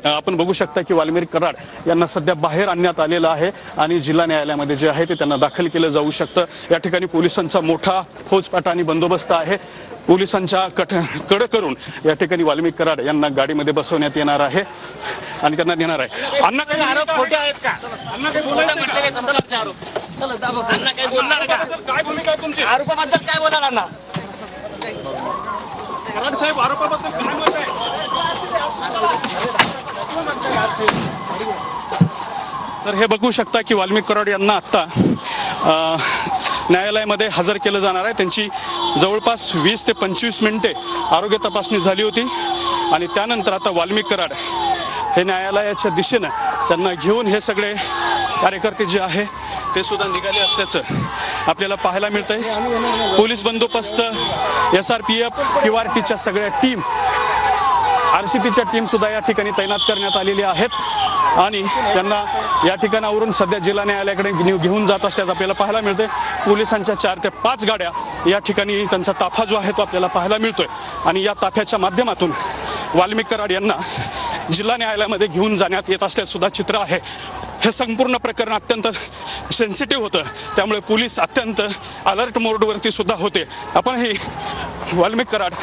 आपण बघू शकता की वाल्मिक कराड यांना सध्या बाहेर आणण्यात आलेलं आहे आणि जिल्हा न्यायालयामध्ये जे आहे ते त्यांना दाखल केलं जाऊ शकतं। या ठिकाणी पोलिसांचा मोठा फौजफाटा आणि बंदोबस्त आहे। पोलिसांच्या कड करून या ठिकाणी वाल्मिक कराड यांना गाडीमध्ये बसवण्यात येणार आहे आणि त्यांना देणार आहे। अण्णा काही आरोप खोटे आहेत का? अण्णा काही बोलायचं का? अण्णा काही बोलणार का? काय भूमिका आहे तुमची? आरोपाबद्दल काय बोलाल अण्णा? कराड साहेब आरोपाबद्दल काय मत आहे? तर हे बघू शकता की वाल्मिक कराड यांना आता न्यायालयामध्ये हजर केलं जाणार आहे। त्यांची जवळपास 20 ते 25 मिनिटे आरोग्य तपासणी झाली होती आणि त्यानंतर आता वाल्मिक कराड हे न्यायालयाच्या दिशेनं त्यांना घेऊन हे सगळे कार्यकर्ते जे आहे ते सुद्धा निघाले असल्याचं आपल्याला पाहायला मिळतंय। पोलीस बंदोबस्त, SRPF, QRTच्या सगळ्या टीम, RCPच्या टीम सुद्धा या ठिकाणी तैनात करण्यात आलेली आहेत आणि त्यांना या ठिकाणावरून सध्या जिल्हा न्यायालयाकडे घेऊन जात असल्याचं आपल्याला पाहायला मिळतंय। पोलिसांच्या 4 ते 5 गाड्या या ठिकाणी त्यांचा ताफा जो आहे तो आपल्याला पाहायला मिळतोय आणि या ताफ्याच्या माध्यमातून वाल्मिक कराड यांना जिल्हा न्यायालयामध्ये घेऊन जाण्यात येत असल्याचं सुद्धा चित्र आहे। हे संपूर्ण प्रकरण अत्यंत सेन्सिटिव्ह होतं, त्यामुळे पोलीस अत्यंत अलर्ट मोडवरती सुद्धा होते। आपण हे वाल्मिक कराड